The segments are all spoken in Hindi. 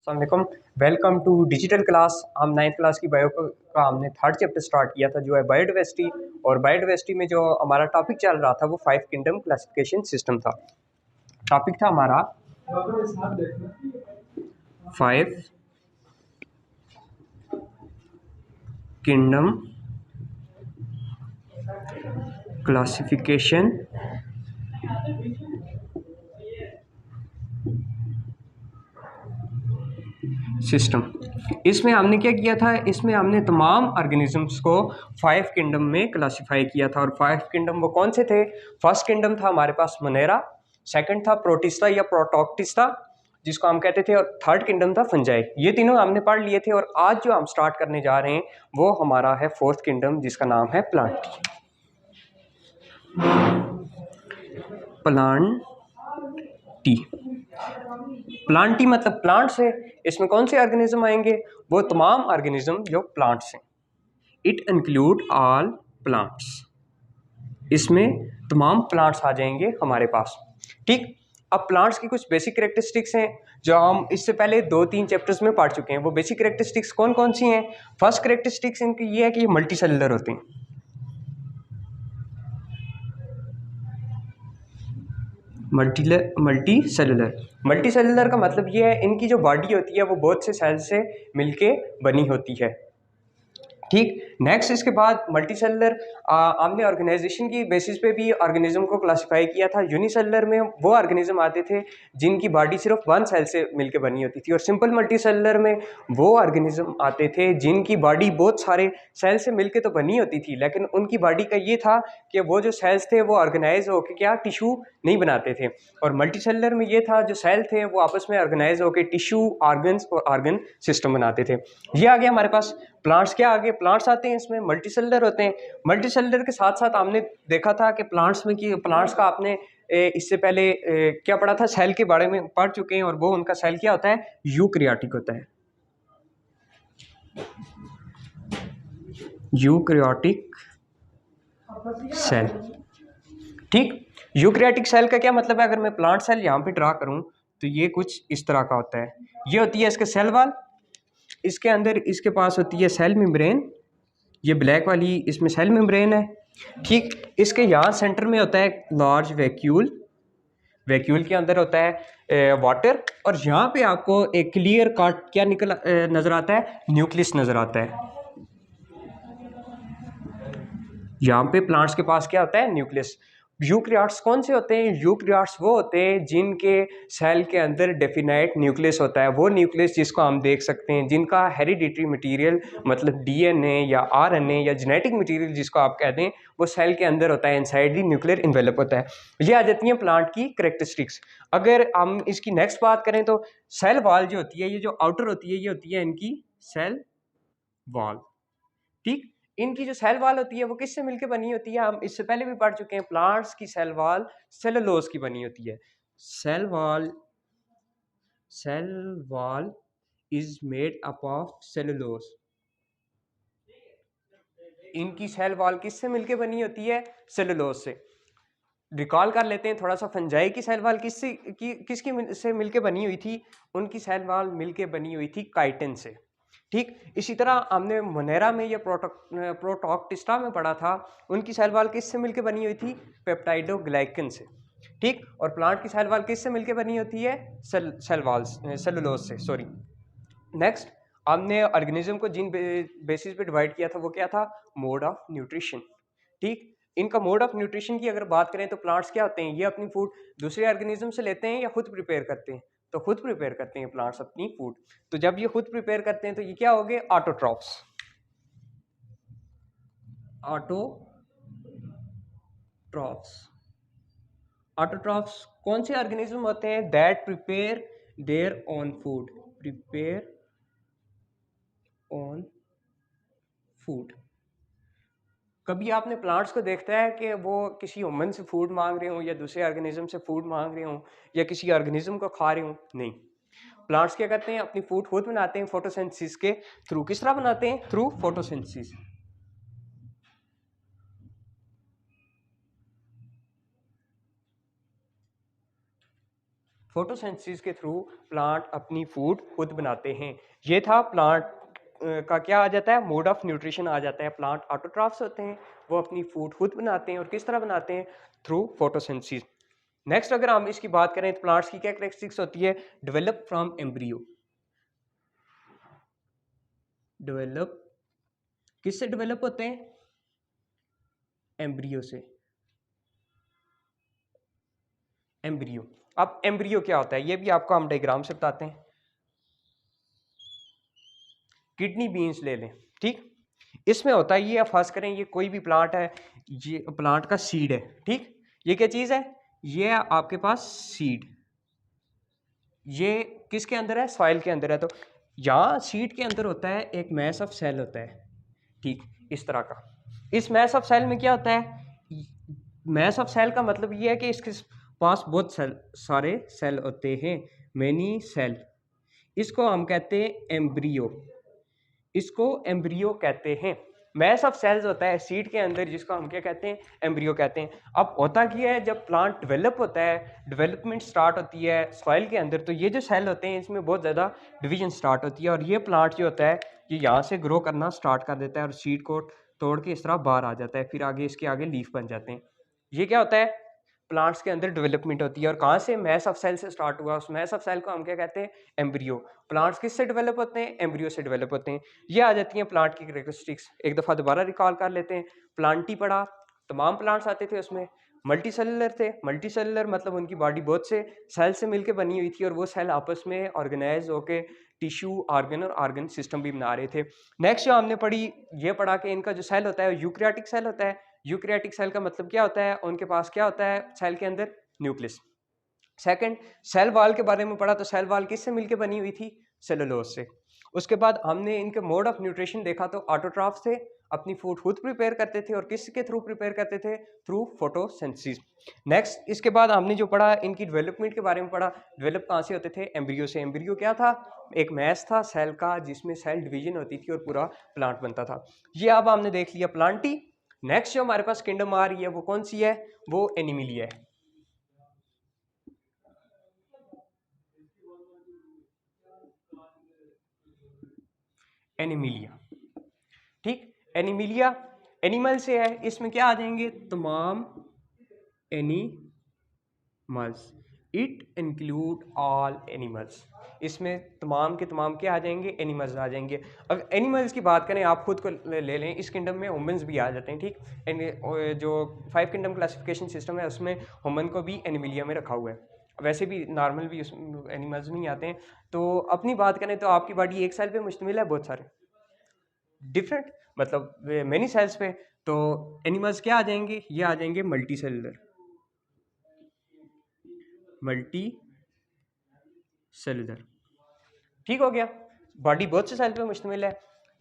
अस्सलाम वालेकुम। Welcome to digital class. हम नाइन्थ क्लास की बायो का हमने थर्ड चैप्टर स्टार्ट किया था जो है बायोडाइवर्सिटी। और बायोडाइवर्सिटी में जो हमारा टॉपिक चल रहा था वो 5 किंगडम क्लासिफिकेशन सिस्टम था। टॉपिक था हमारा 5 किंगडम क्लासिफिकेशन सिस्टम। इसमें हमने क्या किया था, इसमें हमने तमाम ऑर्गेनिजम्स को 5 किंगडम में क्लासिफाई किया था। और 5 किंगडम वो कौन से थे? फर्स्ट किंगडम था हमारे पास मोनेरा, सेकंड था प्रोटिस्टा या प्रोटोक्टिस्टा जिसको हम कहते थे, और थर्ड किंगडम था फंजाई। ये तीनों हमने पढ़ लिए थे। और आज जो हम स्टार्ट करने जा रहे हैं वो हमारा है फोर्थ किंगडम जिसका नाम है प्लांटी। प्लांटी प्लांटी मतलब प्लांट्स है। इसमें कौन से ऑर्गेनिज्म आएंगे? वो तमाम ऑर्गेनिज्म जो प्लांट्स हैं। It include all plants. इसमें तमाम प्लांट्स आ जाएंगे हमारे पास। ठीक। अब प्लांट्स की कुछ बेसिक कैरेक्टरिस्टिक्स हैं जो हम इससे पहले 2-3 चैप्टर्स में पढ़ चुके हैं। वो बेसिक कैरेक्टरिस्टिक्स कौन कौन सी हैं? फर्स्ट कैरेक्टरिस्टिक्स इनकी ये है कि ये मल्टी सेलुलर होते हैं। मल्टी सेलुलर का मतलब ये है इनकी जो बॉडी होती है वो बहुत से सेल से मिलके बनी होती है। ठीक। नेक्स्ट इसके बाद मल्टी सेलुलर हमने ऑर्गेनाइजेशन की बेसिस पे भी ऑर्गेनिज्म को क्लासिफाई किया था। यूनिसेलुलर में वो ऑर्गेनिज्म आते थे जिनकी बॉडी सिर्फ वन सेल से मिलकर बनी होती थी। और सिंपल मल्टी सेलुलर में वो ऑर्गेनिज्म आते थे जिनकी बॉडी बहुत सारे सेल से मिलकर तो बनी होती थी, लेकिन उनकी बॉडी का ये था कि वो जो सेल्स थे वो ऑर्गेनाइज होकर क्या टिश्यू नहीं बनाते थे। और मल्टी सेलुलर में ये था जो सेल थे वो आपस में ऑर्गेनाइज होकर टिश्यू, ऑर्गन्स और ऑर्गन सिस्टम बनाते थे। ये आ गया हमारे पास प्लांट्स। क्या आगे प्लांट्स आते हैं, इसमें मल्टी सेलुलर होते हैं। मल्टी सेलुलर के साथ साथ हमने देखा था कि प्लांट्स में कि प्लांट्स का आपने इससे पहले क्या पढ़ा था, सेल के बारे में पढ़ चुके हैं। और वो उनका सेल क्या होता है? यूकैरियोटिक होता है। Eukaryotic cell. ठीक। यूकैरियोटिक सेल का क्या मतलब है? अगर मैं प्लांट सेल यहाँ पे ड्रा करूँ तो ये कुछ इस तरह का होता है। ये होती है इसके सेल वॉल। इसके अंदर इसके पास होती है सेल मेम्ब्रेन। ये ब्लैक वाली इसमें सेल मेम्ब्रेन है। ठीक। इसके यहाँ सेंटर में होता है लार्ज वैक्यूल। वैक्यूल के अंदर होता है वाटर। और यहाँ पे आपको एक क्लियर कट क्या नजर आता है? न्यूक्लियस नजर आता है। यहाँ पे प्लांट्स के पास क्या होता है? न्यूक्लियस। यूकैरियोट्स कौन से होते हैं? यूकैरियोट्स वो होते हैं जिनके सेल के अंदर डेफिनाइट न्यूक्लियस होता है। वो न्यूक्लियस जिसको हम देख सकते हैं, जिनका हेरिडिटरी मटेरियल मतलब डीएनए या आरएनए या जेनेटिक मटेरियल जिसको आप कहते हैं वो सेल के अंदर होता है, इनसाइड दी न्यूक्लियर इन्वेलप होता है। ये आ जाती हैं प्लांट की करेक्टरिस्टिक्स। अगर हम इसकी नेक्स्ट बात करें तो सेल वॉल जो होती है, ये जो आउटर होती है ये होती है इनकी सेल वॉल। ठीक। इनकी जो सेल वॉल होती है वो किससे मिलकर बनी होती है? हम इससे पहले भी पढ़ चुके हैं। प्लांट्स की सेल वॉल सेलुलोज की बनी होती है। Cell wall is made up of cellulose. इनकी सेल वॉल किससे मिलकर बनी होती है? सेलुलोज से। रिकॉल कर लेते हैं थोड़ा सा, फंजाई की सेल वॉल किसकी से मिलकर बनी हुई थी? उनकी सेल वॉल मिलकर बनी हुई थी काइटिन से। ठीक। इसी तरह हमने मोनेरा में या प्रोटोक्टिस्टा में पढ़ा था, उनकी सेल वॉल किससे मिलकर बनी हुई थी? पेप्टाइडोग्लाइकन से। ठीक। और प्लांट की सेल वॉल किससे मिलकर बनी होती है? सेलुलोज से, सॉरी। नेक्स्ट हमने ऑर्गेनिज्म को जिन बेसिस पे डिवाइड किया था वो क्या था? Mode of nutrition. ठीक। इनका मोड ऑफ न्यूट्रिशन की अगर बात करें तो प्लांट्स क्या होते हैं? ये अपनी फूड दूसरे ऑर्गेनिज्म से लेते हैं या खुद प्रिपेयर करते हैं? तो खुद प्रिपेयर करते हैं प्लांट्स अपनी फूड। तो जब ये खुद प्रिपेयर करते हैं तो ये क्या हो गए? ऑटोट्रॉफ्स। ऑटोट्रॉफ्स ऑटोट्रॉफ्स कौन से ऑर्गेनिज्म होते हैं? That prepare their own food. Prepare own food. कभी आपने प्लांट्स को देखता है कि वो किसी ह्यूमन से फूड मांग रहे हो या दूसरे ऑर्गेनिज्म से फूड मांग रहे हो या किसी ऑर्गेनिज्म को खा रहे हो? नहीं। प्लांट्स क्या करते हैं? अपनी फूड खुद बनाते हैं फोटोसिंथेसिस के थ्रू। किस तरह बनाते हैं? Through photosynthesis. फोटोसिंथेसिस के थ्रू प्लांट अपनी फूड खुद बनाते हैं। ये था प्लांट का क्या आ जाता है, मोड ऑफ न्यूट्रिशन आ जाता है। प्लांट ऑटोट्रॉफ्स होते हैं, वो अपनी फूड खुद बनाते हैं और किस तरह बनाते हैं, थ्रू फोटोसिंथेसिस। नेक्स्ट अगर हम इसकी बात करें तो प्लांट्स की क्या कैरेक्टरिस्टिक्स होती है, डेवलप फ्रॉम एम्ब्रियो। डेवलप किससे डेवलप होते हैं, एम्ब्रियो से। एम्ब्रियो, अब एम्ब्रियो क्या होता है ये भी आपको हम डायग्राम से बताते हैं। किडनी बीन्स ले लें, ठीक। इसमें होता है ये, आप फर्स्ट करें ये कोई भी प्लांट है, ये प्लांट का सीड है, ठीक। ये क्या चीज़ है, ये आपके पास सीड, ये किसके अंदर है, सॉइल के अंदर है। तो यहाँ सीड के अंदर होता है एक मैस ऑफ सेल होता है, ठीक, इस तरह का। इस मैस ऑफ सेल में क्या होता है, मैस ऑफ सेल का मतलब ये है कि इसके पास बहुत सारे सेल होते हैं, मेनी सेल। इसको हम कहते हैं एम्ब्रियो, इसको एम्ब्रियो कहते हैं। मैस ऑफ सेल्स होता है सीड के अंदर, जिसको हम क्या कहते हैं, एम्ब्रियो कहते हैं। अब होता क्या है, जब प्लांट डेवलप होता है, डेवलपमेंट स्टार्ट होती है सॉइल के अंदर, तो ये जो सेल होते हैं इसमें बहुत ज़्यादा डिवीजन स्टार्ट होती है, और ये प्लांट जो होता है ये यहाँ से ग्रो करना स्टार्ट कर देता है और सीड को तोड़ के इस तरह बाहर आ जाता है, फिर आगे इसके आगे लीफ बन जाते हैं। ये क्या होता है, प्लांट्स के अंदर डेवलपमेंट होती है। और कहाँ से, मैस ऑफ सेल से स्टार्ट हुआ, उस मैस ऑफ सेल को हम क्या कहते हैं, एम्ब्रियो। प्लांट्स किससे डेवलप होते हैं, एम्ब्रियो से डेवलप होते हैं। ये आ जाती हैं प्लांट की कैरेक्टरिस्टिक्स। एक दफ़ा दोबारा रिकॉल कर लेते हैं। प्लांटी पढ़ा, तमाम प्लांट्स आते थे उसमें, मल्टी सेलुलर थे। मल्टी सेलुलर मतलब उनकी बॉडी बहुत से सेल से मिलकर बनी हुई थी और वो सेल आपस में ऑर्गेनाइज होकर टिश्यू, ऑर्गन और ऑर्गन सिस्टम भी बना रहे थे। नेक्स्ट जो हमने पढ़ी, ये पढ़ा कि इनका जो सेल होता है यूकैरियोटिक सेल होता है। यूकैरियोटिक सेल का मतलब क्या होता है, उनके पास क्या होता है सेल के अंदर, न्यूक्लियस। सेकंड, सेल वॉल के बारे में पढ़ा, तो सेल वॉल किससे मिलकर बनी हुई थी, सेलुलोज से। उसके बाद हमने इनके मोड ऑफ न्यूट्रिशन देखा, तो ऑटोट्रॉफ्स थे, अपनी फूड खुद प्रिपेयर करते थे, और किसके थ्रू प्रिपेयर करते थे, थ्रू फोटोसिंथेसिस। नेक्स्ट इसके बाद हमने जो पढ़ा, इनकी डेवलपमेंट के बारे में पढ़ा। डेवलप कहाँ से होते थे, एम्ब्रियो से। एम्ब्रियो क्या था, एक मैस था सेल का, जिसमें सेल डिवीजन होती थी और पूरा प्लांट बनता था। ये अब हमने देख लिया प्लांटी। नेक्स्ट जो हमारे पास किंगडम आ रही है वो कौन सी है, वो एनिमिलिया है। एनिमिलिया, ठीक। एनिमिलिया एनिमल से है, इसमें क्या आ जाएंगे, तमाम animals, it include all animals. इसमें तमाम के तमाम क्या आ जाएंगे, एनिमल्स आ जाएंगे। अगर एनिमल्स की बात करें, आप खुद को ले लें, इस किंगडम में ह्यूमंस भी आ जाते हैं, ठीक। जो 5 किंगडम क्लासिफिकेशन सिस्टम है उसमें ह्यूमन को भी एनिमिलिया में रखा हुआ है। वैसे भी नॉर्मल भी उस एनिमल्स नहीं आते हैं। तो अपनी बात करें तो आपकी बॉडी एक सेल पे मुश्तमिल है, बहुत सारे डिफरेंट मतलब मेनी सेल्स पे। तो एनिमल्स क्या आ जाएंगे, ये आ जाएंगे मल्टी सेलुलर, मल्टी सेलुलर, ठीक हो गया। बॉडी बहुत से सेल पे मुश्तमिल है।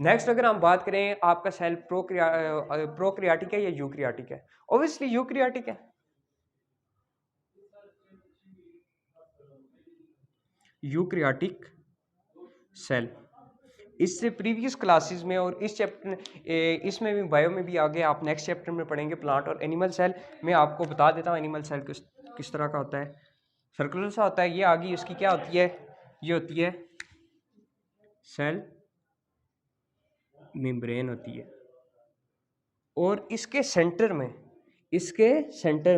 नेक्स्ट अगर हम बात करें, आपका सेल प्रोक्रियाटिक है या यूक्रियाटिक है, ऑब्वियसली यूक्रियाटिक है। यूक्रियाटिक सेल, इससे प्रीवियस क्लासेस में और इस चैप्टर इसमें भी, बायो में भी आगे आप नेक्स्ट चैप्टर में पढ़ेंगे प्लांट और एनिमल सेल। मैं आपको बता देता हूँ एनिमल सेल किस तरह का होता है। सर्कुलर सा होता है, ये आगे उसकी क्या होती है, ये होती है सेल मेम्ब्रेन होती है। और इसके सेंटर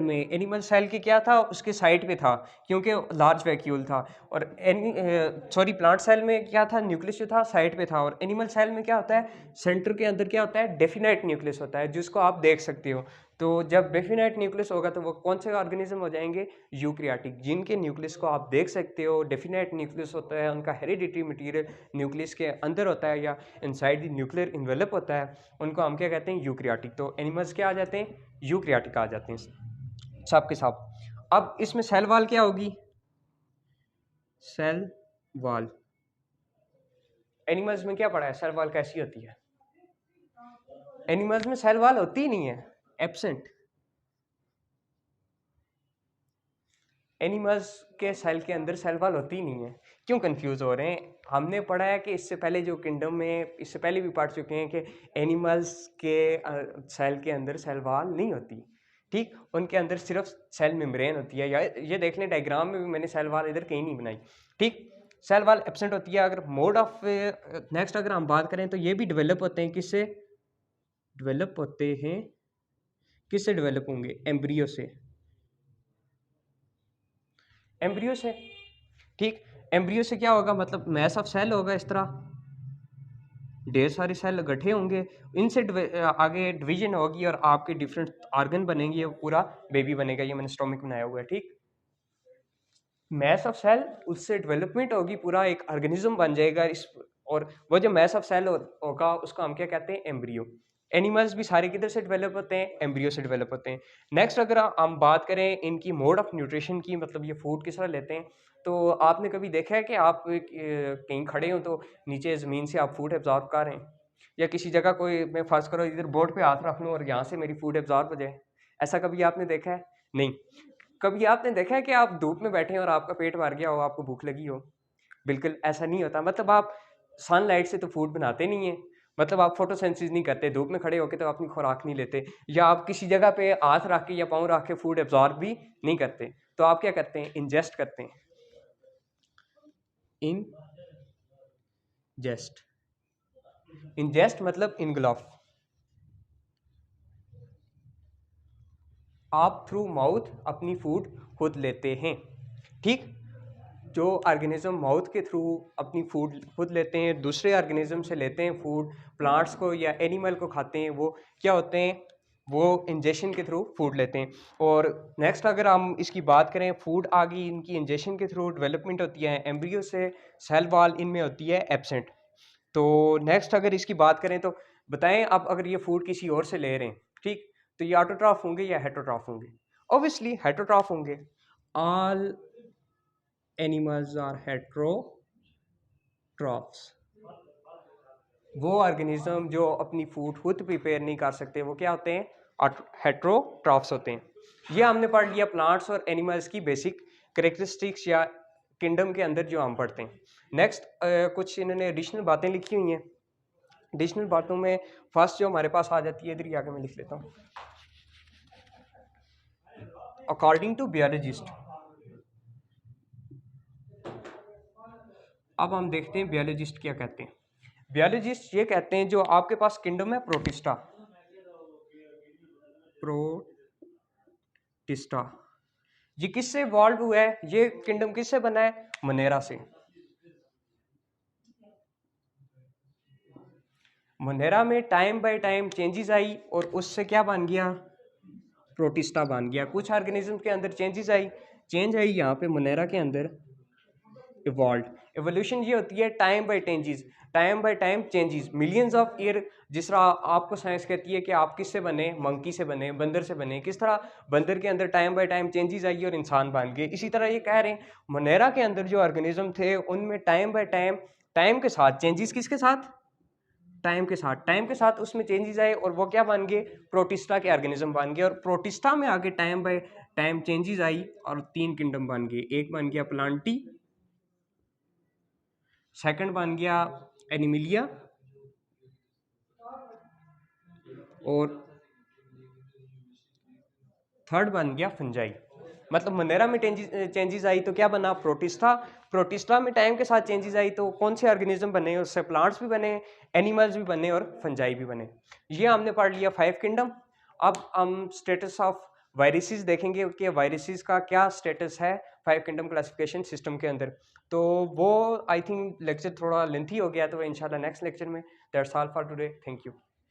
में एनिमल सेल के क्या था, उसके साइड पे था, क्योंकि लार्ज वैक्यूल था। और प्लांट सेल में क्या था, न्यूक्लियस जो था साइड पे था। और एनिमल सेल में क्या होता है, सेंटर के अंदर क्या होता है, डेफिनाइट न्यूक्लियस होता है, जिसको आप देख सकते हो। तो जब डेफिनाइट न्यूक्लियस होगा तो वो कौन से ऑर्गेनिज्म हो जाएंगे, यूक्रियाटिक, जिनके न्यूक्लियस को आप देख सकते हो, डेफिनाइट न्यूक्लियस होता है, उनका हेरिडिटरी मटीरियल न्यूक्लियस के अंदर होता है या इनसाइड द न्यूक्लियर इन्वेलप होता है, उनको हम क्या कहते हैं, यूक्रियाटिक। तो एनिमल्स क्या आ जाते हैं, यूक्रियाटिक आ जाते हैं सब के सब। अब इसमें सेल वॉल क्या होगी, सेल वॉल, एनिमल्स में क्या पढ़ा है, सेल वॉल कैसी होती है, एनिमल्स में सेल वॉल होती ही नहीं है, एब्सेंट। एनिमल्स के सेल के अंदर सेल वॉल होती ही नहीं है। क्यों कंफ्यूज हो रहे हैं, हमने पढ़ा है कि इससे पहले जो किंगडम में, इससे पहले भी पढ़ चुके हैं कि एनिमल्स के सेल के अंदर सेल वॉल नहीं होती। ठीक, उनके अंदर सिर्फ सेल मेम्ब्रेन होती है, या ये देख लें डायग्राम में भी मैंने सेल वाल इधर कहीं नहीं बनाई। ठीक, सेल वाल एब्सेंट होती है। अगर मोड ऑफ नेक्स्ट अगर हम बात करें तो ये भी डेवलप होते हैं, किससे डेवलप होते हैं, किससे डेवलप होंगे, एम्ब्रियो से, एम्ब्रियो से। ठीक, एम्ब्रियो से क्या होगा, मतलब मैस ऑफ सेल होगा, इस तरह ढेर सारे सेल इकट्ठे होंगे, इनसे आगे डिवीजन होगी और आपके डिफरेंट ऑर्गन बनेंगे, पूरा बेबी बनेगा। ये मैंने स्टोमिक बनाया हुआ है। ठीक, मैस ऑफ सेल, उससे डेवलपमेंट होगी, पूरा एक ऑर्गेनिज्म बन जाएगा इस, और वो जो मैस ऑफ सेल होगा उसका हम क्या कहते हैं, एम्ब्रियो। एनिमल्स भी सारे किधर से डेवलप होते हैं, एम्ब्रियो से डेवलप होते हैं। नेक्स्ट अगर हम बात करें इनकी मोड ऑफ न्यूट्रिशन की, मतलब ये फूड किस तरह लेते हैं, तो आपने कभी देखा है कि आप कहीं खड़े हो तो नीचे ज़मीन से आप फूड एब्जॉर्ब कर रहे हैं, या किसी जगह कोई, मैं फर्ज करो इधर बोर्ड पे हाथ रख लूँ और यहाँ से मेरी फूड एब्जॉर्ब हो जाए, ऐसा कभी आपने देखा है? नहीं। कभी आपने देखा है कि आप धूप में बैठे हैं और आपका पेट भर गया हो, आपको भूख लगी हो? बिल्कुल ऐसा नहीं होता। मतलब आप सनलाइट से तो फूड बनाते नहीं हैं, मतलब आप फोटोसिंथेसिस नहीं करते, धूप में खड़े होकर तो अपनी खुराक नहीं लेते, या आप किसी जगह पे हाथ रख के या पाँव रख के फूड एब्जॉर्ब भी नहीं करते। तो आप क्या करते हैं, इंजेस्ट करते हैं। इंजेस्ट, इंजेस्ट मतलब इनगल्फ, आप थ्रू माउथ अपनी फूड खुद लेते हैं। ठीक, जो ऑर्गेनिज्म माउथ के थ्रू अपनी फूड खुद लेते हैं, दूसरे ऑर्गेनिज्म से लेते हैं फूड, प्लांट्स को या एनिमल को खाते हैं, वो क्या होते हैं, वो इंजेक्शन के थ्रू फूड लेते हैं। और नेक्स्ट अगर हम इसकी बात करें, फूड आ गई, इनकी इंजेक्शन के थ्रू डेवलपमेंट होती है एम्ब्रियो से, सेल वॉल इनमें होती है एब्सेंट। तो नेक्स्ट अगर इसकी बात करें तो बताएं, अब अगर ये फूड किसी और से ले रहे हैं, ठीक, तो ये ऑटोट्रॉफ होंगे या हेटरोट्रॉफ होंगे? ऑब्वियसली हेटरोट्रॉफ होंगे। All animals are heterotrophs. वो ऑर्गेनिज्म जो अपनी फूड खुद प्रिपेयर नहीं कर सकते, वो क्या होते हैं, हेटरोट्रॉफ्स होते हैं। ये हमने पढ़ लिया प्लांट्स और एनिमल्स की बेसिक करेक्टरिस्टिक्स, या किंगडम के अंदर जो हम पढ़ते हैं। नेक्स्ट कुछ इन्होंने एडिशनल बातें लिखी हुई हैं। एडिशनल बातों में फर्स्ट जो हमारे पास आ जाती है, इधर ही आगे मैं लिख लेता हूँ। अकॉर्डिंग टू बियोलॉजिस्ट, अब हम देखते हैं बियोलॉजिस्ट क्या कहते हैं। बियोलॉजिस्ट ये कहते हैं, जो आपके पास किंगडम है प्रोटिस्टा, प्रोटिस्टा, ये किससे इवॉल्व हुआ है, ये किंगडम किससे बना है, मोनेरा से। मोनेरा में टाइम बाय टाइम चेंजेस आई और उससे क्या बन गया, प्रोटिस्टा बन गया। कुछ ऑर्गेनिज्म के अंदर चेंजेस आई, चेंज आई यहाँ पे मोनेरा के अंदर, इवॉल्व। एवोल्यूशन ये होती है time by changes, time by time changes, millions of year. जिस तरह आपको साइंस कहती है कि आप किससे बने, मंकी से बने, बंदर से बने, किस तरह बंदर के अंदर टाइम बाय टाइम चेंजेस आई और इंसान बन गए, इसी तरह ये कह रहे हैं मोनेरा के अंदर जो ऑर्गेनिज्म थे उनमें टाइम बाय टाइम, टाइम के साथ चेंजेस, किसके साथ, टाइम के साथ, टाइम के साथ उसमें चेंजेस आए और वो क्या बन गए, प्रोटिस्टा के ऑर्गेनिज्म बन गए। और प्रोटिस्टा में आगे टाइम बाय टाइम चेंजेस आई और 3 किंगडम बन गए। एक बन गया प्लांटी, सेकंड बन गया एनिमिलिया, और थर्ड बन गया फंजाई। मतलब मोनेरा में चेंजेस आई तो क्या बना, प्रोटिस्टा। प्रोटिस्टा में टाइम के साथ चेंजेस आई तो कौन से ऑर्गेनिज्म बने, उससे प्लांट्स भी बने, एनिमल्स भी बने और फंजाई भी बने। ये हमने पढ़ लिया 5 किंगडम। अब हम स्टेटस ऑफ वायरसेस देखेंगे कि वायरसेस का क्या स्टेटस है 5 किंगडम क्लासिफिकेशन सिस्टम के अंदर। तो वो आई थिंक लेक्चर थोड़ा लेंथी हो गया, तो इंशाल्लाह नेक्स्ट लेक्चर में। That's all for today, thank you.